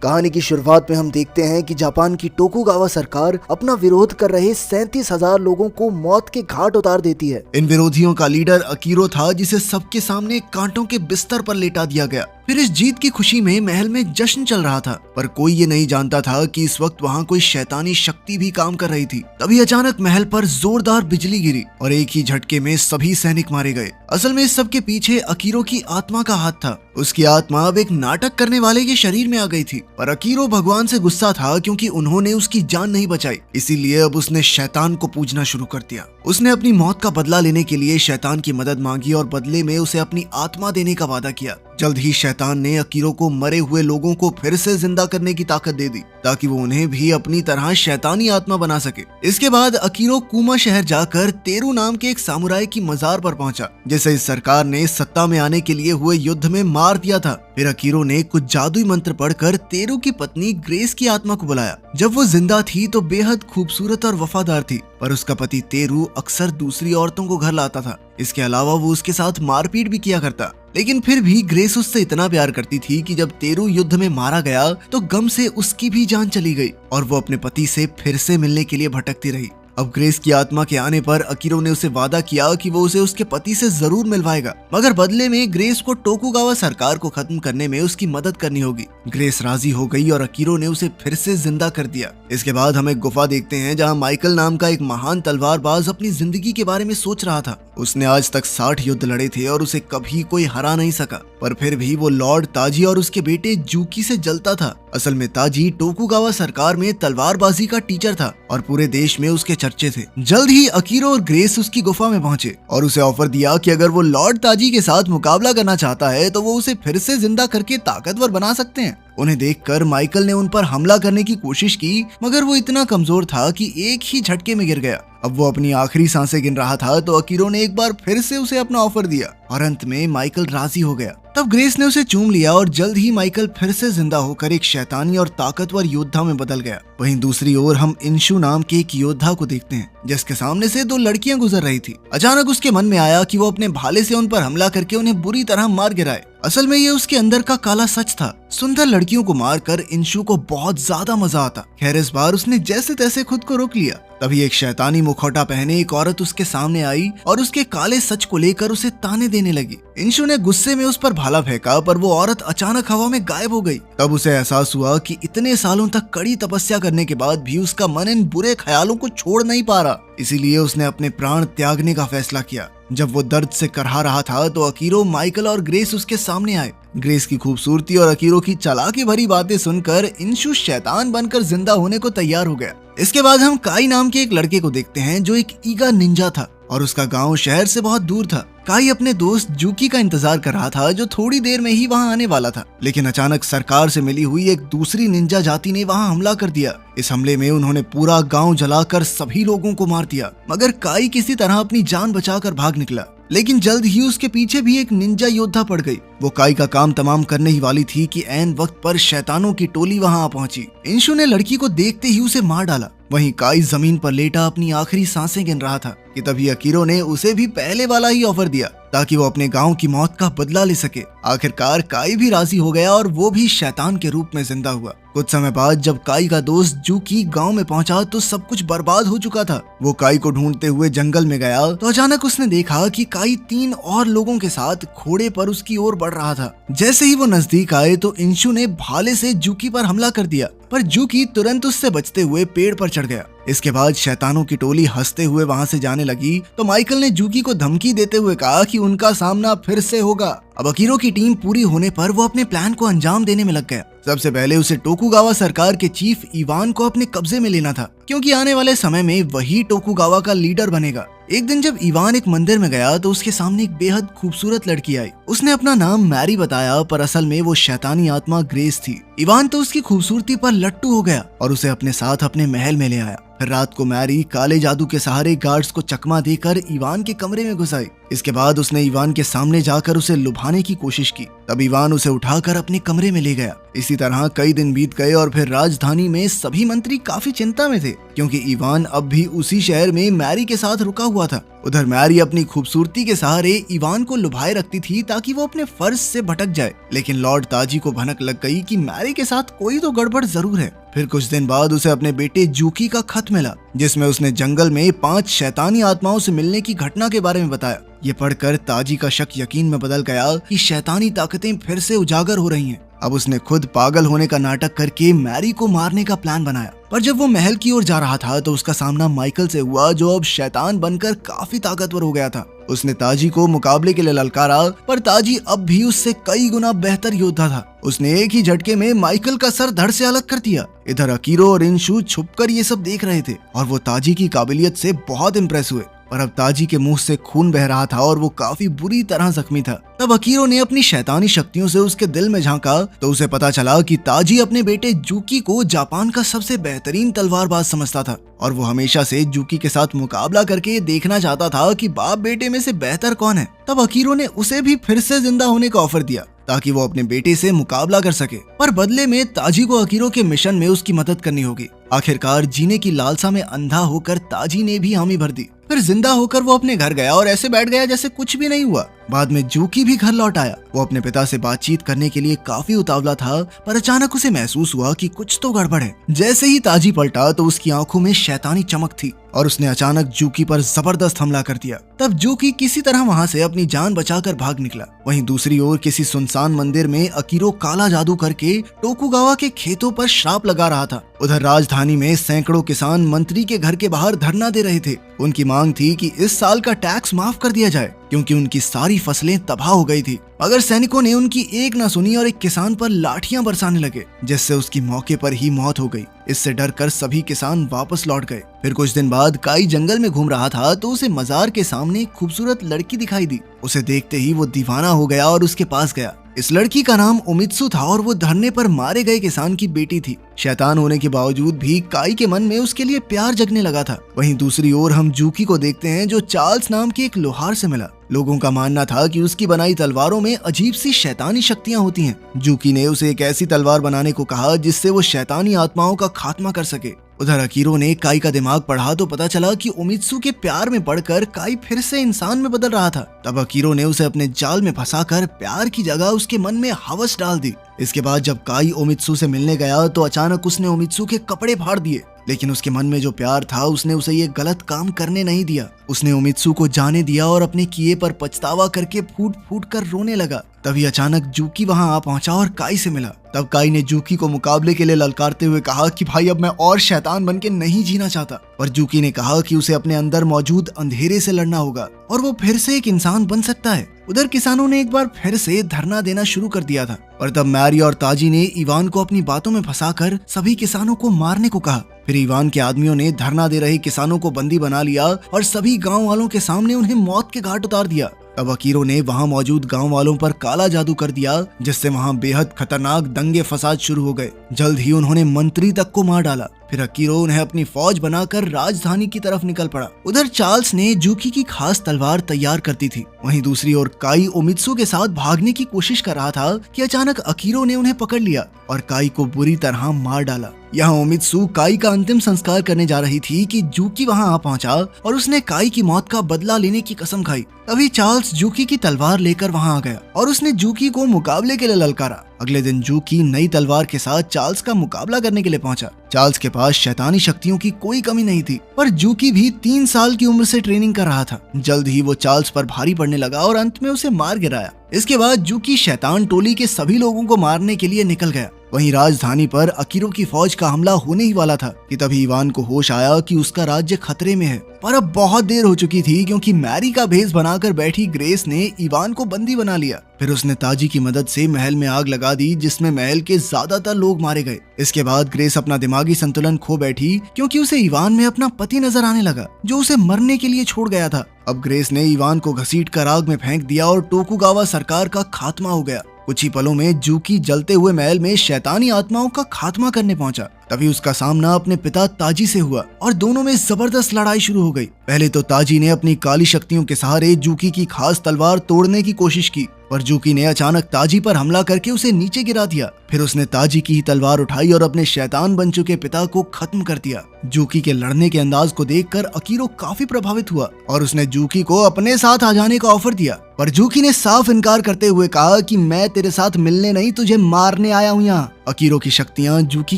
कहानी की शुरुआत में हम देखते हैं कि जापान की टोकुगावा सरकार अपना विरोध कर रहे 37,000 लोगों को मौत के घाट उतार देती है। इन विरोधियों का लीडर अकीरो था, जिसे सबके सामने कांटों के बिस्तर पर लेटा दिया गया। फिर इस जीत की खुशी में महल में जश्न चल रहा था, पर कोई ये नहीं जानता था कि इस वक्त वहाँ कोई शैतानी शक्ति भी काम कर रही थी। तभी अचानक महल पर जोरदार बिजली गिरी और एक ही झटके में सभी सैनिक मारे गए। असल में इस सब के पीछे अकीरो की आत्मा का हाथ था। उसकी आत्मा अब एक नाटक करने वाले के शरीर में आ गई थी, पर अकीरो भगवान से गुस्सा था क्योंकि उन्होंने उसकी जान नहीं बचाई। इसीलिए अब उसने शैतान को पूजना शुरू कर दिया। उसने अपनी मौत का बदला लेने के लिए शैतान की मदद मांगी और बदले में उसे अपनी आत्मा देने का वादा किया। जल्द ही शैतान ने अकीरो को मरे हुए लोगों को फिर से जिंदा करने की ताकत दे दी, ताकि वो उन्हें भी अपनी तरह शैतानी आत्मा बना सके। इसके बाद अकीरो कुमा शहर जाकर तेरू नाम के एक सामुराई की मजार पर पहुंचा, जिसे इस सरकार ने सत्ता में आने के लिए हुए युद्ध में मार दिया था। फिर अकीरो ने कुछ जादुई मंत्र पढ़कर तेरू की पत्नी ग्रेस की आत्मा को बुलाया। जब वो जिंदा थी तो बेहद खूबसूरत और वफादार थी, पर उसका पति तेरू अक्सर दूसरी औरतों को घर लाता था। इसके अलावा वो उसके साथ मारपीट भी किया करता। लेकिन फिर भी ग्रेस उससे इतना प्यार करती थी कि जब तेरू युद्ध में मारा गया तो गम से उसकी भी जान चली गई और वो अपने पति से फिर से मिलने के लिए भटकती रही। अब ग्रेस की आत्मा के आने पर अकीरो ने उसे वादा किया कि वो उसे उसके पति से जरूर मिलवाएगा, मगर बदले में ग्रेस को टोकुगावा सरकार को खत्म करने में उसकी मदद करनी होगी। ग्रेस राजी हो गई और अकीरो ने उसे फिर से जिंदा कर दिया। इसके बाद हम एक गुफा देखते हैं जहाँ माइकल नाम का एक महान तलवारबाज अपनी जिंदगी के बारे में सोच रहा था। उसने आज तक 60 युद्ध लड़े थे और उसे कभी कोई हरा नहीं सका, पर फिर भी वो लॉर्ड ताजी और उसके बेटे जूकी से जलता था। असल में ताजी टोकुगावा सरकार में तलवारबाजी का टीचर था और पूरे देश में उसके चर्चे थे। जल्द ही अकीरो और ग्रेस उसकी गुफा में पहुंचे और उसे ऑफर दिया कि अगर वो लॉर्ड ताजी के साथ मुकाबला करना चाहता है तो वो उसे फिर से जिंदा करके ताकतवर बना सकते हैं। उन्हें देखकर माइकल ने उन पर हमला करने की कोशिश की, मगर वो इतना कमजोर था कि एक ही झटके में गिर गया। अब वो अपनी आखिरी सांसें गिन रहा था तो अकीरो ने एक बार फिर से उसे अपना ऑफर दिया और अंत में माइकल राजी हो गया। तब ग्रेस ने उसे चूम लिया और जल्द ही माइकल फिर से जिंदा होकर एक शैतानी और ताकतवर योद्धा में बदल गया। वहीं दूसरी ओर हम इंशु नाम के एक योद्धा को देखते हैं, जिसके सामने से 2 लड़कियां गुजर रही थी। अचानक उसके मन में आया कि वो अपने भाले से उन पर हमला करके उन्हें बुरी तरह मार गिराए। असल में ये उसके अंदर का काला सच था। सुंदर लड़कियों को मारकर इंशु को बहुत ज्यादा मजा आता। खैर इस बार उसने जैसे तैसे खुद को रोक लिया। तभी एक शैतानी मुखौटा पहने एक औरत उसके सामने आई और उसके काले सच को लेकर उसे ताने देने लगी। इंशु ने गुस्से में उस पर भाला फेंका, पर वो औरत अचानक हवा में गायब हो गई। तब उसे एहसास हुआ कि इतने सालों तक कड़ी तपस्या करने के बाद भी उसका मन इन बुरे ख्यालों को छोड़ नहीं पा रहा। इसीलिए उसने अपने प्राण त्यागने का फैसला किया। जब वो दर्द से करहा रहा था तो अकीरो, माइकल और ग्रेस उसके सामने आए। ग्रेस की खूबसूरती और अकीरो की चालाकी भरी बातें सुनकर इंशु शैतान बनकर जिंदा होने को तैयार हो गया। इसके बाद हम काई नाम के एक लड़के को देखते हैं जो एक ईगा निंजा था और उसका गांव शहर से बहुत दूर था। काई अपने दोस्त जूकी का इंतजार कर रहा था, जो थोड़ी देर में ही वहां आने वाला था। लेकिन अचानक सरकार से मिली हुई एक दूसरी निंजा जाति ने वहां हमला कर दिया। इस हमले में उन्होंने पूरा गांव जलाकर सभी लोगों को मार दिया, मगर काई किसी तरह अपनी जान बचाकर भाग निकला। लेकिन जल्द ही उसके पीछे भी एक निंजा योद्धा पड़ गई। वो काई का काम तमाम करने ही वाली थी कि ऐन वक्त पर शैतानों की टोली वहां आ पहुंची। इंशु ने लड़की को देखते ही उसे मार डाला। वहीं काई जमीन पर लेटा अपनी आखिरी सांसें गिन रहा था कि तभी अकीरो ने उसे भी पहले वाला ही ऑफर दिया, ताकि वो अपने गांव की मौत का बदला ले सके। आखिरकार काई भी राजी हो गया और वो भी शैतान के रूप में जिंदा हुआ। कुछ समय बाद जब काई का दोस्त जूकी गांव में पहुंचा तो सब कुछ बर्बाद हो चुका था। वो काई को ढूंढते हुए जंगल में गया तो अचानक उसने देखा कि काई 3 और लोगों के साथ घोड़े पर उसकी ओर बढ़ रहा था। जैसे ही वो नजदीक आए तो इंशु ने भाले से जूकी पर हमला कर दिया, पर जूकी तुरंत उससे बचते हुए पेड़ पर चढ़ गया। इसके बाद शैतानों की टोली हंसते हुए वहां से जाने लगी तो माइकल ने जूकी को धमकी देते हुए कहा कि उनका सामना फिर से होगा। अब अकीरो की टीम पूरी होने पर वो अपने प्लान को अंजाम देने में लग गया। सबसे पहले उसे टोकुगावा सरकार के चीफ इवान को अपने कब्जे में लेना था, क्योंकि आने वाले समय में वही टोकुगावा का लीडर बनेगा। एक दिन जब इवान एक मंदिर में गया तो उसके सामने एक बेहद खूबसूरत लड़की आई। उसने अपना नाम मैरी बताया, पर असल में वो शैतानी आत्मा ग्रेस थी। इवान तो उसकी खूबसूरती पर लट्टू हो गया और उसे अपने साथ अपने महल में ले आया। फिर रात को मैरी काले जादू के सहारे गार्ड्स को चकमा देकर इवान के कमरे में घुस आई। इसके बाद उसने इवान के सामने जाकर उसे लुभाने की कोशिश की। तब इवान उसे उठाकर अपने कमरे में ले गया। इसी तरह कई दिन बीत गए और फिर राजधानी में सभी मंत्री काफी चिंता में थे, क्योंकि इवान अब भी उसी शहर में मैरी के साथ रुका हुआ था। उधर मैरी अपनी खूबसूरती के सहारे इवान को लुभाए रखती थी ताकि वो अपने फर्ज से भटक जाए। लेकिन लॉर्ड ताजी को भनक लग गई कि मैरी के साथ कोई तो गड़बड़ जरूर है। फिर कुछ दिन बाद उसे अपने बेटे जूकी का खत मिला, जिसमें उसने जंगल में 5 शैतानी आत्माओं से मिलने की घटना के बारे में बताया। ये पढ़कर ताजी का शक यकीन में बदल गया कि शैतानी ताकतें फिर से उजागर हो रही हैं। अब उसने खुद पागल होने का नाटक करके मैरी को मारने का प्लान बनाया। पर जब वो महल की ओर जा रहा था तो उसका सामना माइकल से हुआ, जो अब शैतान बनकर काफी ताकतवर हो गया था। उसने ताजी को मुकाबले के लिए ललकारा, पर ताजी अब भी उससे कई गुना बेहतर योद्धा था। उसने एक ही झटके में माइकल का सर धड़ से अलग कर दिया। इधर अकीरो और इंशु छुपकर ये सब देख रहे थे और वो ताजी की काबिलियत से बहुत इम्प्रेस हुए। पर अब ताजी के मुंह से खून बह रहा था और वो काफी बुरी तरह जख्मी था। तब अकीरो ने अपनी शैतानी शक्तियों से उसके दिल में झांका तो उसे पता चला कि ताजी अपने बेटे जूकी को जापान का सबसे बेहतरीन तलवारबाज समझता था और वो हमेशा से जूकी के साथ मुकाबला करके देखना चाहता था कि बाप बेटे में से बेहतर कौन है। तब अकीरो ने उसे भी फिर से जिंदा होने का ऑफर दिया ताकि वो अपने बेटे से मुकाबला कर सके, पर बदले में ताजी को अकीरो के मिशन में उसकी मदद करनी होगी। आखिरकार जीने की लालसा में अंधा होकर ताजी ने भी हामी भर दी। फिर जिंदा होकर वो अपने घर गया और ऐसे बैठ गया जैसे कुछ भी नहीं हुआ। बाद में जूकी भी घर लौट आया। वो अपने पिता से बातचीत करने के लिए काफी उतावला था, पर अचानक उसे महसूस हुआ कि कुछ तो गड़बड़ है। जैसे ही ताजी पलटा तो उसकी आंखों में शैतानी चमक थी और उसने अचानक जूकी पर जबरदस्त हमला कर दिया। तब जूकी किसी तरह वहां से अपनी जान बचाकर भाग निकला। वहीं दूसरी ओर किसी सुनसान मंदिर में अकीरो काला जादू करके टोकुगावा के खेतों पर श्राप लगा रहा था। उधर राजधानी में सैकड़ों किसान मंत्री के घर के बाहर धरना दे रहे थे। उनकी मांग थी कि इस साल का टैक्स माफ कर दिया जाए, क्योंकि उनकी सारी फसलें तबाह हो गई थी। मगर सैनिकों ने उनकी एक न सुनी और एक किसान पर लाठियां बरसाने लगे, जिससे उसकी मौके पर ही मौत हो गई। इससे डरकर सभी किसान वापस लौट गए। फिर कुछ दिन बाद काई जंगल में घूम रहा था तो उसे मजार के सामने एक खूबसूरत लड़की दिखाई दी। उसे देखते ही वो दीवाना हो गया और उसके पास गया। इस लड़की का नाम उमित्सु था और वो धरने पर मारे गए किसान की बेटी थी। शैतान होने के बावजूद भी काई के मन में उसके लिए प्यार जगने लगा था। वहीं दूसरी ओर हम जूकी को देखते हैं, जो चार्ल्स नाम के एक लोहार से मिला। लोगों का मानना था कि उसकी बनाई तलवारों में अजीब सी शैतानी शक्तियां होती हैं। जूकी ने उसे एक ऐसी तलवार बनाने को कहा जिससे वो शैतानी आत्माओं का खात्मा कर सके। उधर अकीरो ने काई का दिमाग पढ़ा तो पता चला कि उमित्सु के प्यार में पड़कर काई फिर से इंसान में बदल रहा था। तब अकीरो ने उसे अपने जाल में फंसाकर प्यार की जगह उसके मन में हवस डाल दी। इसके बाद जब काई उमित्सु से मिलने गया तो अचानक उसने उमित्सु के कपड़े फाड़ दिए, लेकिन उसके मन में जो प्यार था उसने उसे ये गलत काम करने नहीं दिया। उसने उमित्सु को जाने दिया और अपने किए पर पछतावा करके फूट फूट कर रोने लगा। तभी अचानक जूकी वहां आ पहुंचा और काई से मिला। तब काई ने जूकी को मुकाबले के लिए ललकारते हुए कहा कि भाई अब मैं और शैतान बनके नहीं जीना चाहता। पर जूकी ने कहा कि उसे अपने अंदर मौजूद अंधेरे से लड़ना होगा और वो फिर से एक इंसान बन सकता है। उधर किसानों ने एक बार फिर से धरना देना शुरू कर दिया था, पर तब मैरी और ताजी ने इवान को अपनी बातों में फंसाकर सभी किसानों को मारने को कहा। फिर इवान के आदमियों ने धरना दे रहे किसानों को बंदी बना लिया और सभी गांव वालों के सामने उन्हें मौत के घाट उतार दिया। तब अकीरो ने वहां मौजूद गांव वालों पर काला जादू कर दिया, जिससे वहां बेहद खतरनाक दंगे फसाद शुरू हो गए। जल्द ही उन्होंने मंत्री तक को मार डाला। फिर अकीरो उन्हें अपनी फौज बनाकर राजधानी की तरफ निकल पड़ा। उधर चार्ल्स ने जूकी की खास तलवार तैयार करती थी। वहीं दूसरी ओर काई उमित्सु के साथ भागने की कोशिश कर रहा था कि अचानक अकीरो ने उन्हें पकड़ लिया और काई को बुरी तरह मार डाला। यहाँ उमित्सु काई का अंतिम संस्कार करने जा रही थी कि जूकी वहां आ पहुंचा और उसने काई की मौत का बदला लेने की कसम खाई। तभी चार्ल्स जूकी की तलवार लेकर वहां आ गया और उसने जूकी को मुकाबले के लिए ललकारा। अगले दिन जूकी नई तलवार के साथ चार्ल्स का मुकाबला करने के लिए पहुंचा। चार्ल्स के पास शैतानी शक्तियों की कोई कमी नहीं थी, पर जूकी भी 3 साल की उम्र से ट्रेनिंग कर रहा था। जल्द ही वो चार्ल्स पर भारी पड़ने लगा और अंत में उसे मार गिराया। इसके बाद जूकी शैतान टोली के सभी लोगों को मारने के लिए निकल गया। वहीं राजधानी पर अकीरो की फौज का हमला होने ही वाला था कि तभी इवान को होश आया कि उसका राज्य खतरे में है। पर अब बहुत देर हो चुकी थी, क्योंकि मैरी का भेष बनाकर बैठी ग्रेस ने इवान को बंदी बना लिया। फिर उसने ताजी की मदद से महल में आग लगा दी, जिसमें महल के ज्यादातर लोग मारे गए। इसके बाद ग्रेस अपना दिमागी संतुलन खो बैठी, क्योंकि उसे इवान में अपना पति नजर आने लगा, जो उसे मरने के लिए छोड़ गया था। अब ग्रेस ने इवान को घसीटकर आग में फेंक दिया और टोकुगावा सरकार का खात्मा हो गया। कुछ ही पलों में जूकी जलते हुए महल में शैतानी आत्माओं का खात्मा करने पहुंचा। तभी उसका सामना अपने पिता ताजी से हुआ और दोनों में जबरदस्त लड़ाई शुरू हो गई। पहले तो ताजी ने अपनी काली शक्तियों के सहारे जूकी की खास तलवार तोड़ने की कोशिश की, पर जूकी ने अचानक ताजी पर हमला करके उसे नीचे गिरा दिया। फिर उसने ताजी की तलवार उठाई और अपने शैतान बन चुके पिता को खत्म कर दिया। जूकी के लड़ने के अंदाज को देखकर अकीरो काफी प्रभावित हुआ और उसने जूकी को अपने साथ आ जाने का ऑफर दिया, पर जूकी ने साफ इनकार करते हुए कहा कि मैं तेरे साथ मिलने नहीं, तुझे मारने आया हूँ यहाँ। अकीरो की शक्तियाँ जूकी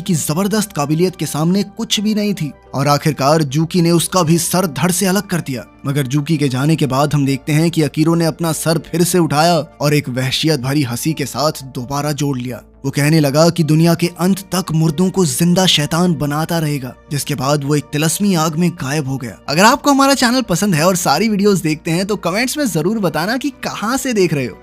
की जबरदस्त काबिलियत के सामने कुछ भी नहीं थी और आखिरकार जूकी ने उसका भी सर धड़ से अलग कर दिया। मगर जूकी के जाने के बाद हम देखते हैं कि अकीरो ने अपना सर फिर से उठाया और एक वहशियत भरी हंसी के साथ दोबारा जोड़ लिया। वो कहने लगा कि दुनिया के अंत तक मुर्दों को जिंदा शैतान बनाता रहेगा, जिसके बाद वो एक तिलस्मी आग में गायब हो गया। अगर आपको हमारा चैनल पसंद है और सारी वीडियोस देखते हैं तो कमेंट्स में जरूर बताना कि कहां से देख रहे हो।